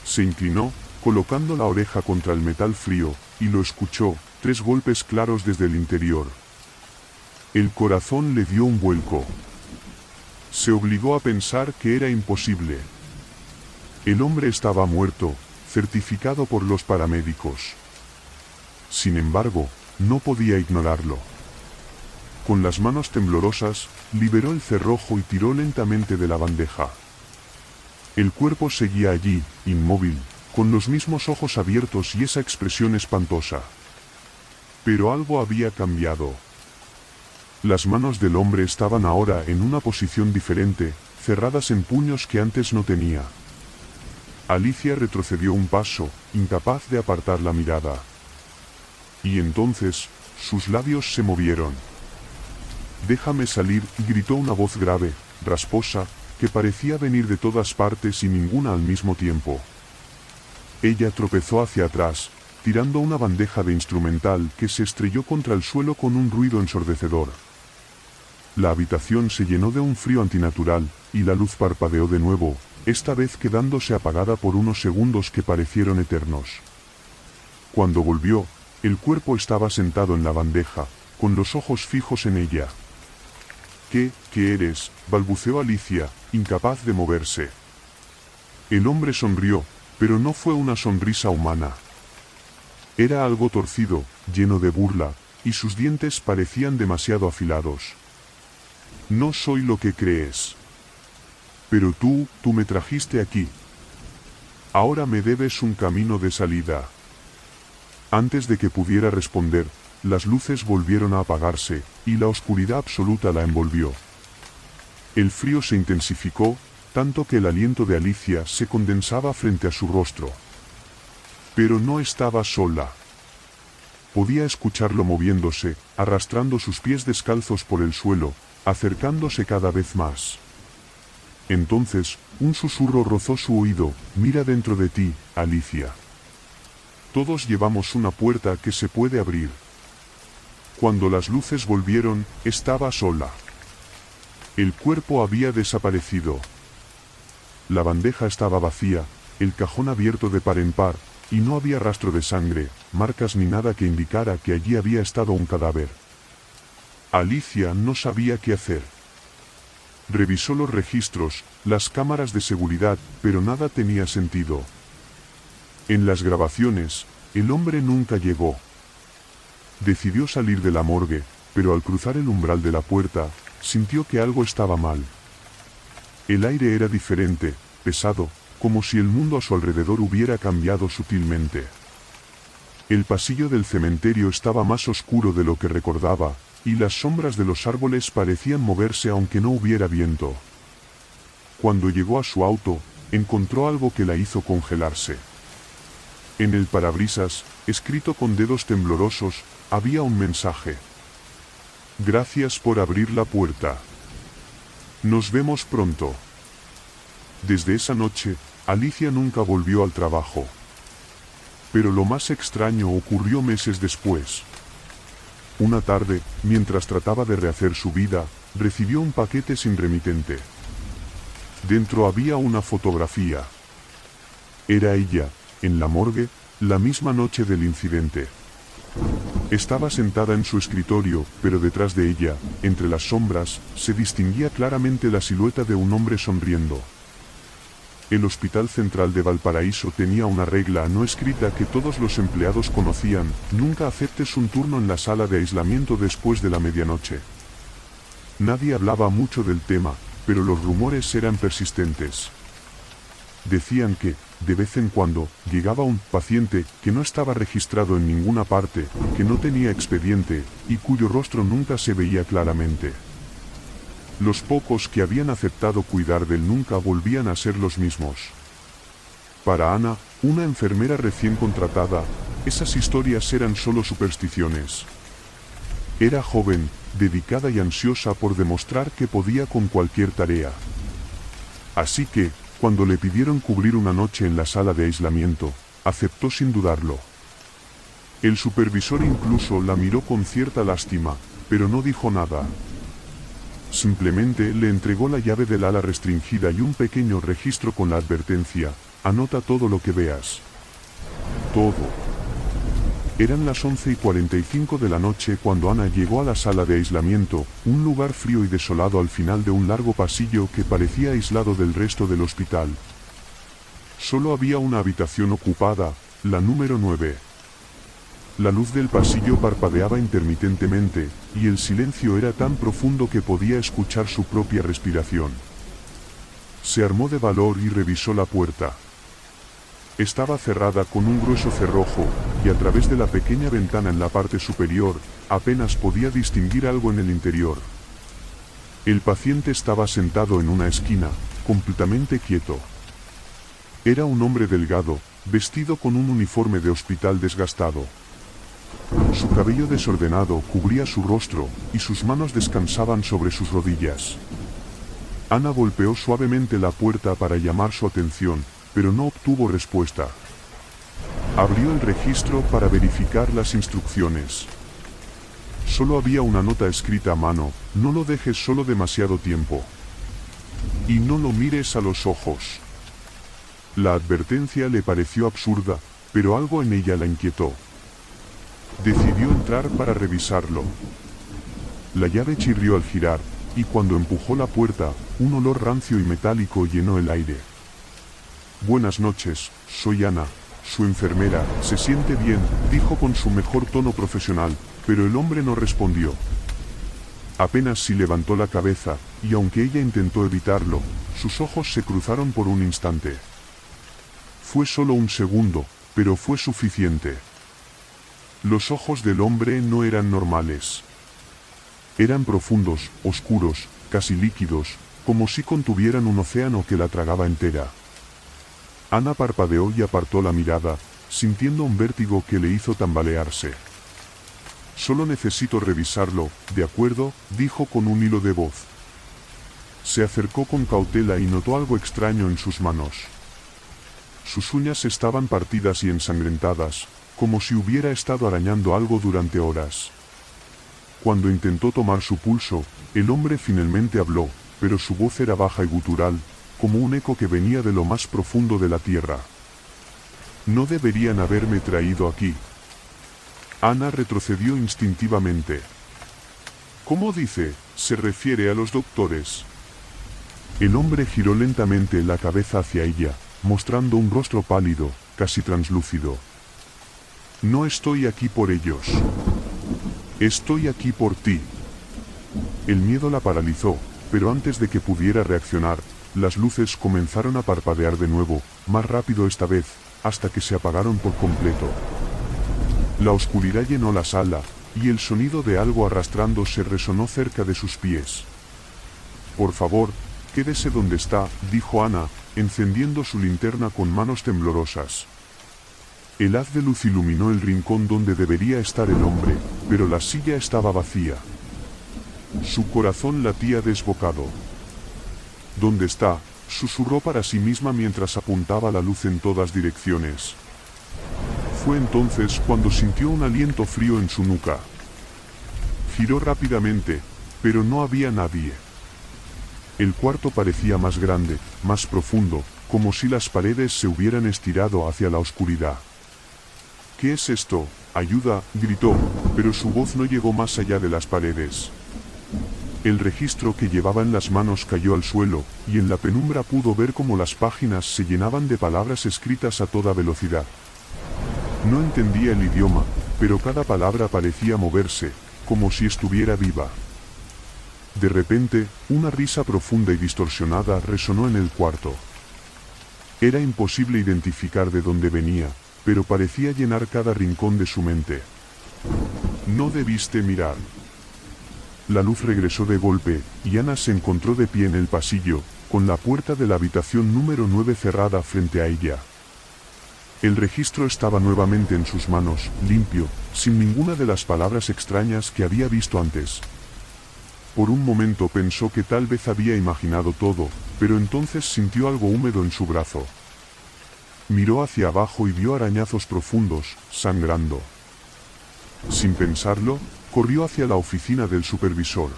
Se inclinó, colocando la oreja contra el metal frío, y lo escuchó, 3 golpes claros desde el interior. El corazón le dio un vuelco. Se obligó a pensar que era imposible. El hombre estaba muerto, certificado por los paramédicos. Sin embargo, no podía ignorarlo. Con las manos temblorosas, liberó el cerrojo y tiró lentamente de la bandeja. El cuerpo seguía allí, inmóvil, con los mismos ojos abiertos y esa expresión espantosa. Pero algo había cambiado. Las manos del hombre estaban ahora en una posición diferente, cerradas en puños que antes no tenía. Alicia retrocedió un paso, incapaz de apartar la mirada. Y entonces, sus labios se movieron. «Déjame salir», gritó una voz grave, rasposa, que parecía venir de todas partes y ninguna al mismo tiempo. Ella tropezó hacia atrás, tirando una bandeja de instrumental que se estrelló contra el suelo con un ruido ensordecedor. La habitación se llenó de un frío antinatural, y la luz parpadeó de nuevo, esta vez quedándose apagada por unos segundos que parecieron eternos. Cuando volvió, el cuerpo estaba sentado en la bandeja, con los ojos fijos en ella. ¿Qué eres?», balbuceó Alicia, incapaz de moverse. El hombre sonrió, pero no fue una sonrisa humana. Era algo torcido, lleno de burla, y sus dientes parecían demasiado afilados. «No soy lo que crees. Pero tú me trajiste aquí. Ahora me debes un camino de salida». Antes de que pudiera responder, las luces volvieron a apagarse, y la oscuridad absoluta la envolvió. El frío se intensificó, tanto que el aliento de Alicia se condensaba frente a su rostro. Pero no estaba sola. Podía escucharlo moviéndose, arrastrando sus pies descalzos por el suelo, acercándose cada vez más. Entonces, un susurro rozó su oído: «Mira dentro de ti, Alicia. Todos llevamos una puerta que se puede abrir». Cuando las luces volvieron, estaba sola. El cuerpo había desaparecido. La bandeja estaba vacía, el cajón abierto de par en par, y no había rastro de sangre, marcas ni nada que indicara que allí había estado un cadáver. Alicia no sabía qué hacer. Revisó los registros, las cámaras de seguridad, pero nada tenía sentido. En las grabaciones, el hombre nunca llegó. Decidió salir de la morgue, pero al cruzar el umbral de la puerta, sintió que algo estaba mal. El aire era diferente, pesado, como si el mundo a su alrededor hubiera cambiado sutilmente. El pasillo del cementerio estaba más oscuro de lo que recordaba, y las sombras de los árboles parecían moverse aunque no hubiera viento. Cuando llegó a su auto, encontró algo que la hizo congelarse. En el parabrisas, escrito con dedos temblorosos, había un mensaje. Gracias por abrir la puerta. Nos vemos pronto. Desde esa noche, Alicia nunca volvió al trabajo. Pero lo más extraño ocurrió meses después. Una tarde, mientras trataba de rehacer su vida, recibió un paquete sin remitente. Dentro había una fotografía. Era ella, en la morgue, la misma noche del incidente. Estaba sentada en su escritorio, pero detrás de ella, entre las sombras, se distinguía claramente la silueta de un hombre sonriendo. El Hospital Central de Valparaíso tenía una regla no escrita que todos los empleados conocían: nunca aceptes un turno en la sala de aislamiento después de la medianoche. Nadie hablaba mucho del tema, pero los rumores eran persistentes. Decían que, de vez en cuando, llegaba un paciente que no estaba registrado en ninguna parte, que no tenía expediente, y cuyo rostro nunca se veía claramente. Los pocos que habían aceptado cuidar de él nunca volvían a ser los mismos. Para Ana, una enfermera recién contratada, esas historias eran solo supersticiones. Era joven, dedicada y ansiosa por demostrar que podía con cualquier tarea. Así que, cuando le pidieron cubrir una noche en la sala de aislamiento, aceptó sin dudarlo. El supervisor incluso la miró con cierta lástima, pero no dijo nada. Simplemente le entregó la llave del ala restringida y un pequeño registro con la advertencia: anota todo lo que veas. Todo. Eran las 11:45 de la noche cuando Ana llegó a la sala de aislamiento, un lugar frío y desolado al final de un largo pasillo que parecía aislado del resto del hospital. Solo había una habitación ocupada, la número 9. La luz del pasillo parpadeaba intermitentemente, y el silencio era tan profundo que podía escuchar su propia respiración. Se armó de valor y revisó la puerta. Estaba cerrada con un grueso cerrojo, y a través de la pequeña ventana en la parte superior, apenas podía distinguir algo en el interior. El paciente estaba sentado en una esquina, completamente quieto. Era un hombre delgado, vestido con un uniforme de hospital desgastado. Su cabello desordenado cubría su rostro, y sus manos descansaban sobre sus rodillas. Ana golpeó suavemente la puerta para llamar su atención, pero no obtuvo respuesta. Abrió el registro para verificar las instrucciones. Solo había una nota escrita a mano: no lo dejes solo demasiado tiempo. Y no lo mires a los ojos. La advertencia le pareció absurda, pero algo en ella la inquietó. Decidió entrar para revisarlo. La llave chirrió al girar, y cuando empujó la puerta, un olor rancio y metálico llenó el aire. Buenas noches, soy Ana, su enfermera. Se siente bien, dijo con su mejor tono profesional, pero el hombre no respondió. Apenas si levantó la cabeza, y aunque ella intentó evitarlo, sus ojos se cruzaron por un instante. Fue solo un segundo, pero fue suficiente. Los ojos del hombre no eran normales. Eran profundos, oscuros, casi líquidos, como si contuvieran un océano que la tragaba entera. Ana parpadeó y apartó la mirada, sintiendo un vértigo que le hizo tambalearse. Solo necesito revisarlo, ¿de acuerdo?, dijo con un hilo de voz. Se acercó con cautela y notó algo extraño en sus manos. Sus uñas estaban partidas y ensangrentadas, como si hubiera estado arañando algo durante horas. Cuando intentó tomar su pulso, el hombre finalmente habló, pero su voz era baja y gutural, como un eco que venía de lo más profundo de la tierra. No deberían haberme traído aquí. Ana retrocedió instintivamente. ¿Cómo dice? ¿Se refiere a los doctores? El hombre giró lentamente la cabeza hacia ella, mostrando un rostro pálido, casi translúcido. No estoy aquí por ellos. Estoy aquí por ti. El miedo la paralizó, pero antes de que pudiera reaccionar, las luces comenzaron a parpadear de nuevo, más rápido esta vez, hasta que se apagaron por completo. La oscuridad llenó la sala, y el sonido de algo arrastrándose resonó cerca de sus pies. «Por favor, quédese donde está», dijo Ana, encendiendo su linterna con manos temblorosas. El haz de luz iluminó el rincón donde debería estar el hombre, pero la silla estaba vacía. Su corazón latía desbocado. «¿Dónde está?», susurró para sí misma mientras apuntaba la luz en todas direcciones. Fue entonces cuando sintió un aliento frío en su nuca. Giró rápidamente, pero no había nadie. El cuarto parecía más grande, más profundo, como si las paredes se hubieran estirado hacia la oscuridad. «¿Qué es esto? Ayuda», gritó, pero su voz no llegó más allá de las paredes. El registro que llevaba en las manos cayó al suelo, y en la penumbra pudo ver cómo las páginas se llenaban de palabras escritas a toda velocidad. No entendía el idioma, pero cada palabra parecía moverse, como si estuviera viva. De repente, una risa profunda y distorsionada resonó en el cuarto. Era imposible identificar de dónde venía, pero parecía llenar cada rincón de su mente. «No debiste mirar». La luz regresó de golpe, y Ana se encontró de pie en el pasillo, con la puerta de la habitación número 9 cerrada frente a ella. El registro estaba nuevamente en sus manos, limpio, sin ninguna de las palabras extrañas que había visto antes. Por un momento pensó que tal vez había imaginado todo, pero entonces sintió algo húmedo en su brazo. Miró hacia abajo y vio arañazos profundos, sangrando. Sin pensarlo, corrió hacia la oficina del supervisor.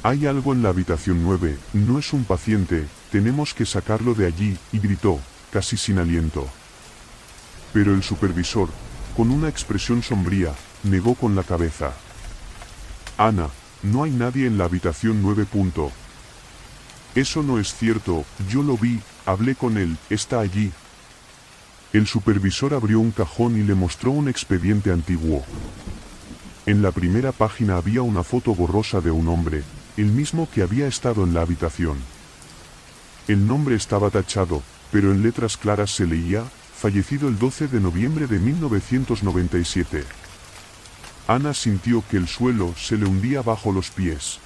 «Hay algo en la habitación 9, no es un paciente, tenemos que sacarlo de allí», y gritó, casi sin aliento. Pero el supervisor, con una expresión sombría, negó con la cabeza. «Ana, no hay nadie en la habitación 9. Eso no es cierto, yo lo vi, hablé con él, está allí». El supervisor abrió un cajón y le mostró un expediente antiguo. En la primera página había una foto borrosa de un hombre, el mismo que había estado en la habitación. El nombre estaba tachado, pero en letras claras se leía, «Fallecido el 12 de noviembre de 1997». Ana sintió que el suelo se le hundía bajo los pies.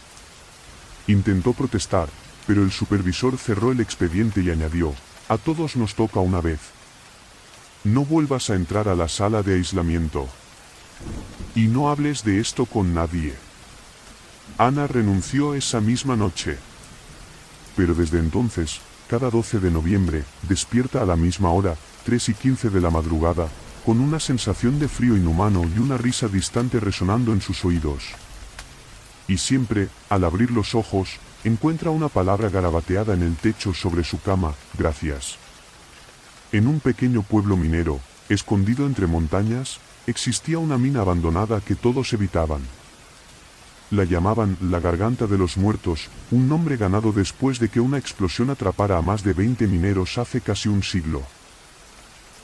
Intentó protestar, pero el supervisor cerró el expediente y añadió, «A todos nos toca una vez. No vuelvas a entrar a la sala de aislamiento. Y no hables de esto con nadie». Ana renunció esa misma noche. Pero desde entonces, cada 12 de noviembre, despierta a la misma hora, 3:15 de la madrugada, con una sensación de frío inhumano y una risa distante resonando en sus oídos. Y siempre, al abrir los ojos, encuentra una palabra garabateada en el techo sobre su cama: «Gracias». En un pequeño pueblo minero, escondido entre montañas, existía una mina abandonada que todos evitaban. La llamaban la Garganta de los Muertos, un nombre ganado después de que una explosión atrapara a más de 20 mineros hace casi un siglo.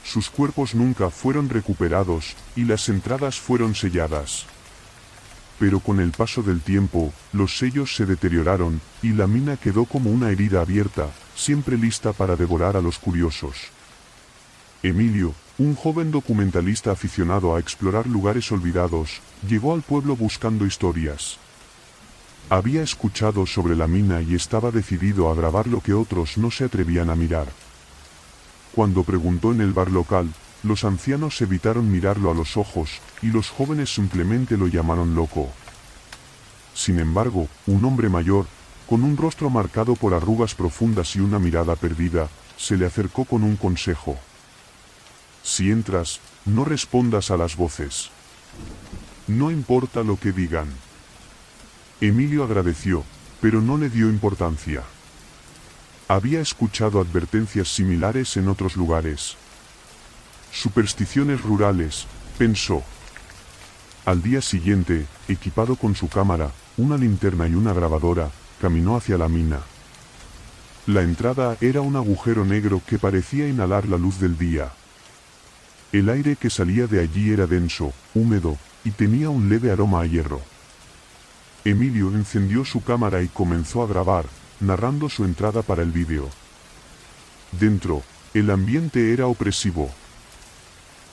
Sus cuerpos nunca fueron recuperados, y las entradas fueron selladas. Pero con el paso del tiempo, los sellos se deterioraron, y la mina quedó como una herida abierta, siempre lista para devorar a los curiosos. Emilio, un joven documentalista aficionado a explorar lugares olvidados, llegó al pueblo buscando historias. Había escuchado sobre la mina y estaba decidido a grabar lo que otros no se atrevían a mirar. Cuando preguntó en el bar local, los ancianos evitaron mirarlo a los ojos, y los jóvenes simplemente lo llamaron loco. Sin embargo, un hombre mayor, con un rostro marcado por arrugas profundas y una mirada perdida, se le acercó con un consejo. «Si entras, no respondas a las voces. No importa lo que digan». Emilio agradeció, pero no le dio importancia. Había escuchado advertencias similares en otros lugares. Supersticiones rurales, pensó. Al día siguiente, equipado con su cámara, una linterna y una grabadora, caminó hacia la mina. La entrada era un agujero negro que parecía inhalar la luz del día. El aire que salía de allí era denso, húmedo, y tenía un leve aroma a hierro. Emilio encendió su cámara y comenzó a grabar, narrando su entrada para el vídeo. Dentro, el ambiente era opresivo.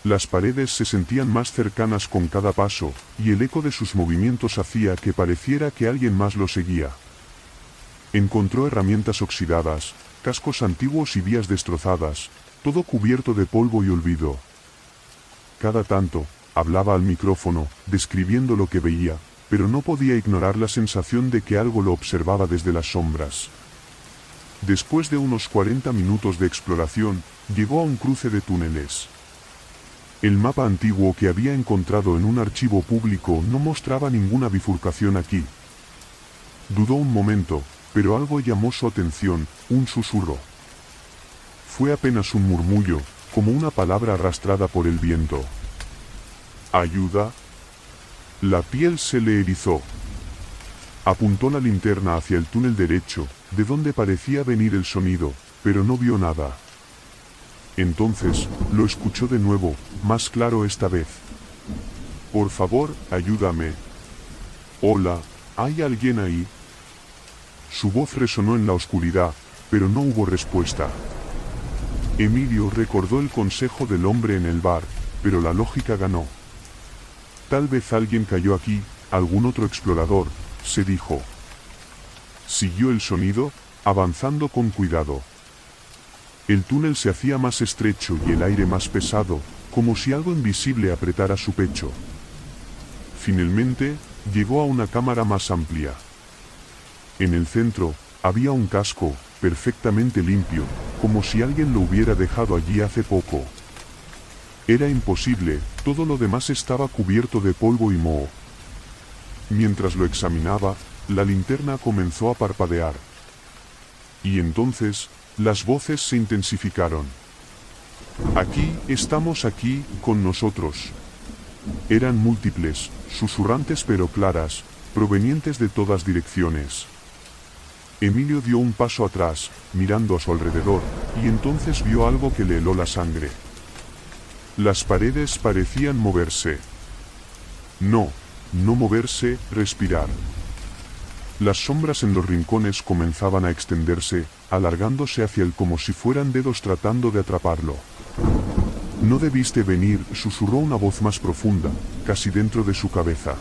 Las paredes se sentían más cercanas con cada paso, y el eco de sus movimientos hacía que pareciera que alguien más lo seguía. Encontró herramientas oxidadas, cascos antiguos y vías destrozadas, todo cubierto de polvo y olvido. Cada tanto, hablaba al micrófono, describiendo lo que veía, pero no podía ignorar la sensación de que algo lo observaba desde las sombras. Después de unos 40 minutos de exploración, llegó a un cruce de túneles. El mapa antiguo que había encontrado en un archivo público no mostraba ninguna bifurcación aquí. Dudó un momento, pero algo llamó su atención, un susurro. Fue apenas un murmullo, como una palabra arrastrada por el viento. ¿Ayuda? La piel se le erizó. Apuntó la linterna hacia el túnel derecho, de donde parecía venir el sonido, pero no vio nada. Entonces, lo escuchó de nuevo, más claro esta vez. Por favor, ayúdame. Hola, ¿hay alguien ahí? Su voz resonó en la oscuridad, pero no hubo respuesta. Emilio recordó el consejo del hombre en el bar, pero la lógica ganó. Tal vez alguien cayó aquí, algún otro explorador, se dijo. Siguió el sonido, avanzando con cuidado. El túnel se hacía más estrecho y el aire más pesado, como si algo invisible apretara su pecho. Finalmente, llegó a una cámara más amplia. En el centro, había un casco, perfectamente limpio, como si alguien lo hubiera dejado allí hace poco. Era imposible, todo lo demás estaba cubierto de polvo y moho. Mientras lo examinaba, la linterna comenzó a parpadear. Y entonces, las voces se intensificaron. Aquí, estamos aquí, con nosotros. Eran múltiples, susurrantes pero claras, provenientes de todas direcciones. Emilio dio un paso atrás, mirando a su alrededor, y entonces vio algo que le heló la sangre. Las paredes parecían moverse. No moverse, respirar. Las sombras en los rincones comenzaban a extenderse, alargándose hacia él como si fueran dedos tratando de atraparlo. No debiste venir, susurró una voz más profunda, casi dentro de su cabeza.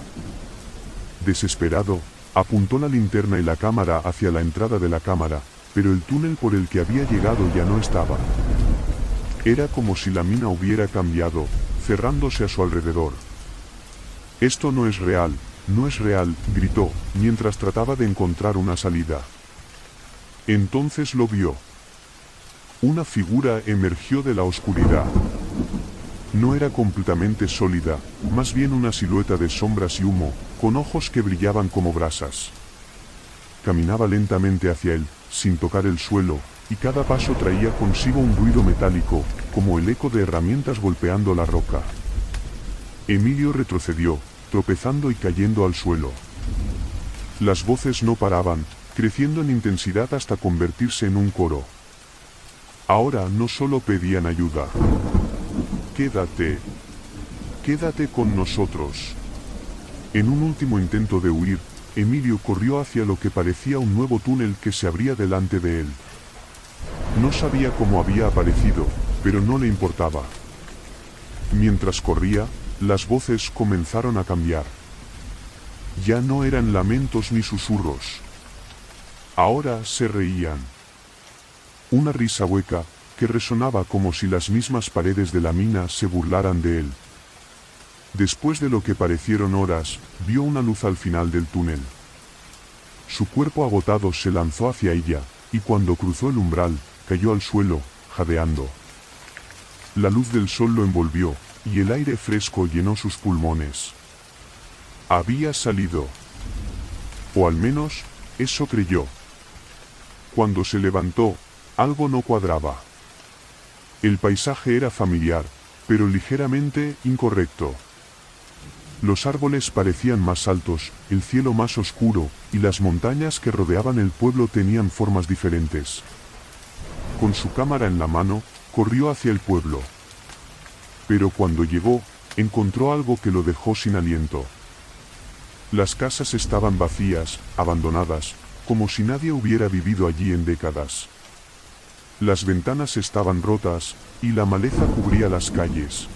Desesperado, apuntó la linterna y la cámara hacia la entrada de la cámara, pero el túnel por el que había llegado ya no estaba. Era como si la mina hubiera cambiado, cerrándose a su alrededor. Esto no es real, gritó, mientras trataba de encontrar una salida. Entonces lo vio. Una figura emergió de la oscuridad. No era completamente sólida, más bien una silueta de sombras y humo, con ojos que brillaban como brasas. Caminaba lentamente hacia él, sin tocar el suelo, y cada paso traía consigo un ruido metálico, como el eco de herramientas golpeando la roca. Emilio retrocedió, tropezando y cayendo al suelo. Las voces no paraban, creciendo en intensidad hasta convertirse en un coro. Ahora no solo pedían ayuda. Quédate. Quédate con nosotros. En un último intento de huir, Emilio corrió hacia lo que parecía un nuevo túnel que se abría delante de él. No sabía cómo había aparecido, pero no le importaba. Mientras corría, las voces comenzaron a cambiar. Ya no eran lamentos ni susurros. Ahora se reían. Una risa hueca, que resonaba como si las mismas paredes de la mina se burlaran de él. Después de lo que parecieron horas, vio una luz al final del túnel. Su cuerpo agotado se lanzó hacia ella, y cuando cruzó el umbral, cayó al suelo, jadeando. La luz del sol lo envolvió, y el aire fresco llenó sus pulmones. Había salido. O al menos, eso creyó. Cuando se levantó, algo no cuadraba. El paisaje era familiar, pero ligeramente incorrecto. Los árboles parecían más altos, el cielo más oscuro, y las montañas que rodeaban el pueblo tenían formas diferentes. Con su cámara en la mano, corrió hacia el pueblo. Pero cuando llegó, encontró algo que lo dejó sin aliento. Las casas estaban vacías, abandonadas, como si nadie hubiera vivido allí en décadas. Las ventanas estaban rotas, y la maleza cubría las calles.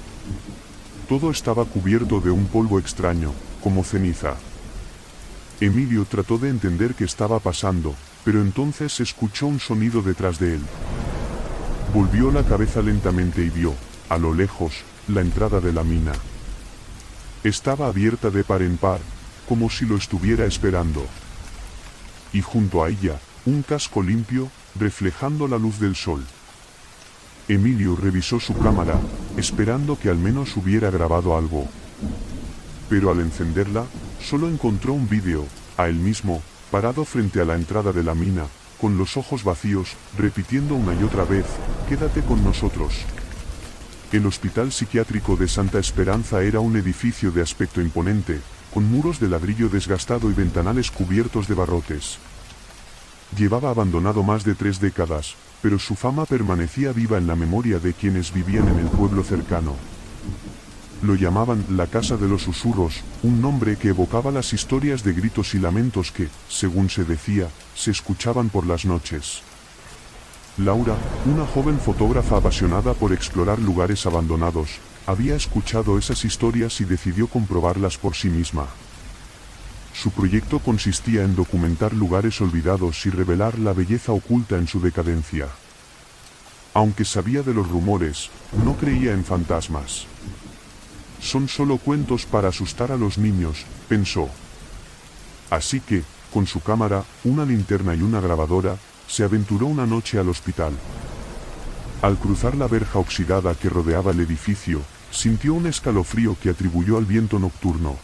Todo estaba cubierto de un polvo extraño, como ceniza. Emilio trató de entender qué estaba pasando, pero entonces escuchó un sonido detrás de él. Volvió la cabeza lentamente y vio, a lo lejos, la entrada de la mina. Estaba abierta de par en par, como si lo estuviera esperando. Y junto a ella, un casco limpio, reflejando la luz del sol. Emilio revisó su cámara, esperando que al menos hubiera grabado algo. Pero al encenderla, solo encontró un vídeo, a él mismo, parado frente a la entrada de la mina, con los ojos vacíos, repitiendo una y otra vez, «Quédate con nosotros». El Hospital Psiquiátrico de Santa Esperanza era un edificio de aspecto imponente, con muros de ladrillo desgastado y ventanales cubiertos de barrotes. Llevaba abandonado más de 3 décadas, pero su fama permanecía viva en la memoria de quienes vivían en el pueblo cercano. Lo llamaban la Casa de los Susurros, un nombre que evocaba las historias de gritos y lamentos que, según se decía, se escuchaban por las noches. Laura, una joven fotógrafa apasionada por explorar lugares abandonados, había escuchado esas historias y decidió comprobarlas por sí misma. Su proyecto consistía en documentar lugares olvidados y revelar la belleza oculta en su decadencia. Aunque sabía de los rumores, no creía en fantasmas. Son solo cuentos para asustar a los niños, pensó. Así que, con su cámara, una linterna y una grabadora, se aventuró una noche al hospital. Al cruzar la verja oxidada que rodeaba el edificio, sintió un escalofrío que atribuyó al viento nocturno.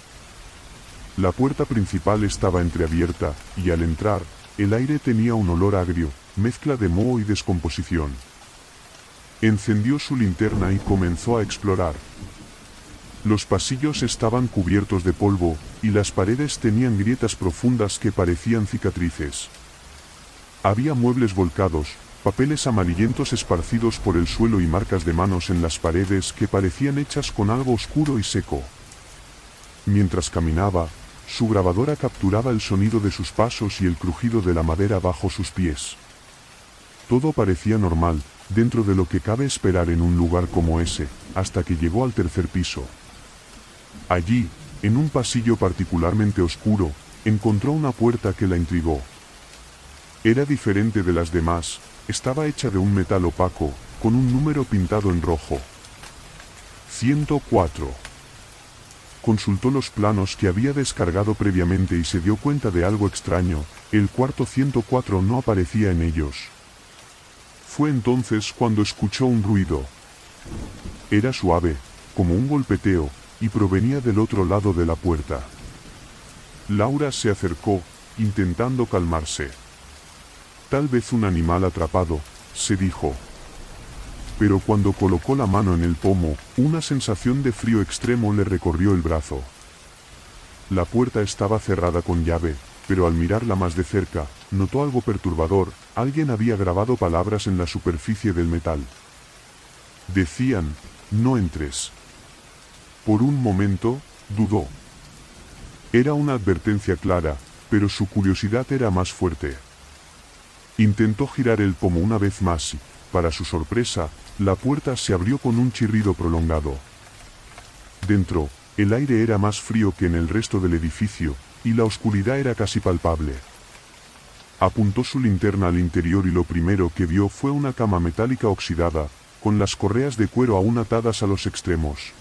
La puerta principal estaba entreabierta, y al entrar, el aire tenía un olor agrio, mezcla de moho y descomposición. Encendió su linterna y comenzó a explorar. Los pasillos estaban cubiertos de polvo, y las paredes tenían grietas profundas que parecían cicatrices. Había muebles volcados, papeles amarillentos esparcidos por el suelo y marcas de manos en las paredes que parecían hechas con algo oscuro y seco. Mientras caminaba, su grabadora capturaba el sonido de sus pasos y el crujido de la madera bajo sus pies. Todo parecía normal, dentro de lo que cabe esperar en un lugar como ese, hasta que llegó al 3er piso. Allí, en un pasillo particularmente oscuro, encontró una puerta que la intrigó. Era diferente de las demás, estaba hecha de un metal opaco, con un número pintado en rojo. 104. Consultó los planos que había descargado previamente y se dio cuenta de algo extraño, el cuarto 104 no aparecía en ellos. Fue entonces cuando escuchó un ruido. Era suave, como un golpeteo, y provenía del otro lado de la puerta. Laura se acercó, intentando calmarse. Tal vez un animal atrapado, se dijo. Pero cuando colocó la mano en el pomo, una sensación de frío extremo le recorrió el brazo. La puerta estaba cerrada con llave, pero al mirarla más de cerca, notó algo perturbador, alguien había grabado palabras en la superficie del metal. Decían, no entres. Por un momento, dudó. Era una advertencia clara, pero su curiosidad era más fuerte. Intentó girar el pomo una vez más y, para su sorpresa, la puerta se abrió con un chirrido prolongado. Dentro, el aire era más frío que en el resto del edificio, y la oscuridad era casi palpable. Apuntó su linterna al interior y lo primero que vio fue una cama metálica oxidada, con las correas de cuero aún atadas a los extremos.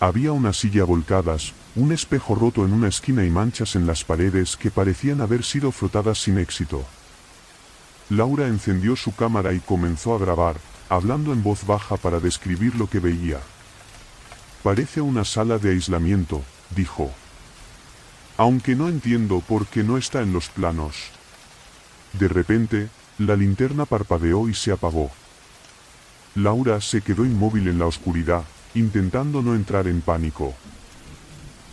Había una silla volcadas, un espejo roto en una esquina y manchas en las paredes que parecían haber sido frotadas sin éxito. Laura encendió su cámara y comenzó a grabar, hablando en voz baja para describir lo que veía. Parece una sala de aislamiento, dijo. Aunque no entiendo por qué no está en los planos. De repente, la linterna parpadeó y se apagó. Laura se quedó inmóvil en la oscuridad, intentando no entrar en pánico.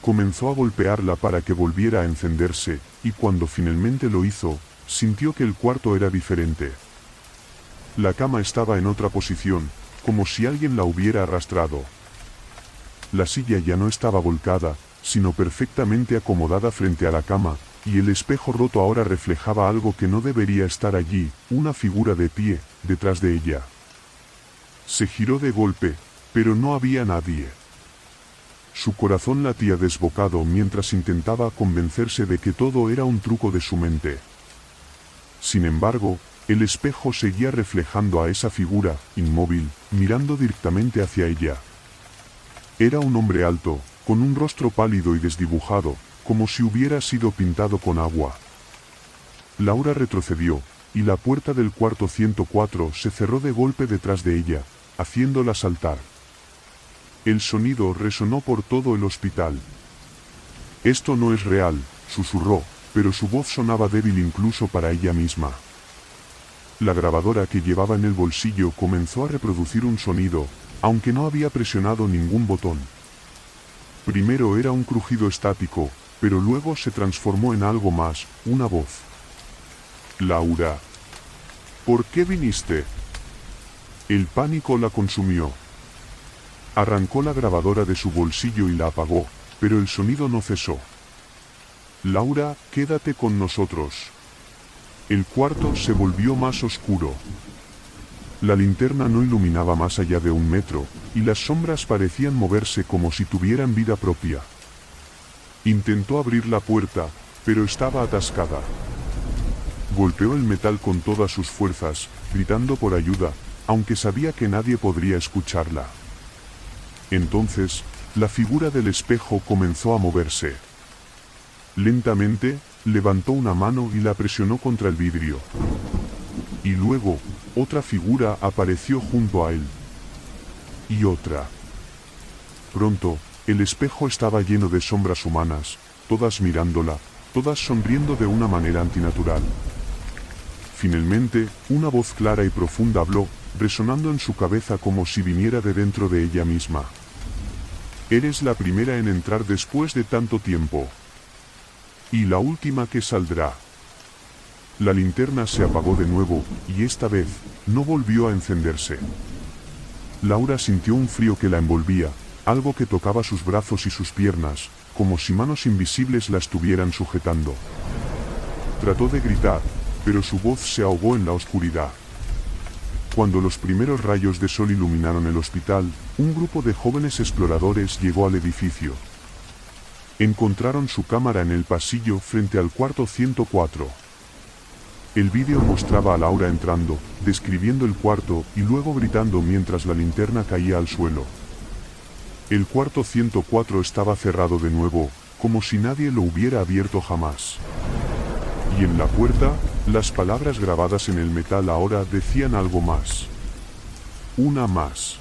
Comenzó a golpearla para que volviera a encenderse, y cuando finalmente lo hizo, sintió que el cuarto era diferente. La cama estaba en otra posición, como si alguien la hubiera arrastrado. La silla ya no estaba volcada, sino perfectamente acomodada frente a la cama, y el espejo roto ahora reflejaba algo que no debería estar allí, una figura de pie, detrás de ella. Se giró de golpe, pero no había nadie. Su corazón latía desbocado mientras intentaba convencerse de que todo era un truco de su mente. Sin embargo, el espejo seguía reflejando a esa figura, inmóvil, mirando directamente hacia ella. Era un hombre alto, con un rostro pálido y desdibujado, como si hubiera sido pintado con agua. Laura retrocedió, y la puerta del cuarto 104 se cerró de golpe detrás de ella, haciéndola saltar. El sonido resonó por todo el hospital. «Esto no es real», susurró, pero su voz sonaba débil incluso para ella misma. La grabadora que llevaba en el bolsillo comenzó a reproducir un sonido, aunque no había presionado ningún botón. Primero era un crujido estático, pero luego se transformó en algo más, una voz. «Laura, ¿por qué viniste?» El pánico la consumió. Arrancó la grabadora de su bolsillo y la apagó, pero el sonido no cesó. «Laura, quédate con nosotros». El cuarto se volvió más oscuro. La linterna no iluminaba más allá de 1 metro, y las sombras parecían moverse como si tuvieran vida propia. Intentó abrir la puerta, pero estaba atascada. Golpeó el metal con todas sus fuerzas, gritando por ayuda, aunque sabía que nadie podría escucharla. Entonces, la figura del espejo comenzó a moverse. Lentamente, levantó una mano y la presionó contra el vidrio. Y luego, otra figura apareció junto a él. Y otra. Pronto, el espejo estaba lleno de sombras humanas, todas mirándola, todas sonriendo de una manera antinatural. Finalmente, una voz clara y profunda habló, resonando en su cabeza como si viniera de dentro de ella misma. «Eres la primera en entrar después de tanto tiempo. Y la última que saldrá». La linterna se apagó de nuevo, y esta vez, no volvió a encenderse. Laura sintió un frío que la envolvía, algo que tocaba sus brazos y sus piernas, como si manos invisibles la estuvieran sujetando. Trató de gritar, pero su voz se ahogó en la oscuridad. Cuando los primeros rayos de sol iluminaron el hospital, un grupo de jóvenes exploradores llegó al edificio. Encontraron su cámara en el pasillo frente al cuarto 104. El vídeo mostraba a Laura entrando, describiendo el cuarto y luego gritando mientras la linterna caía al suelo. El cuarto 104 estaba cerrado de nuevo, como si nadie lo hubiera abierto jamás. Y en la puerta, las palabras grabadas en el metal ahora decían algo más. Una más.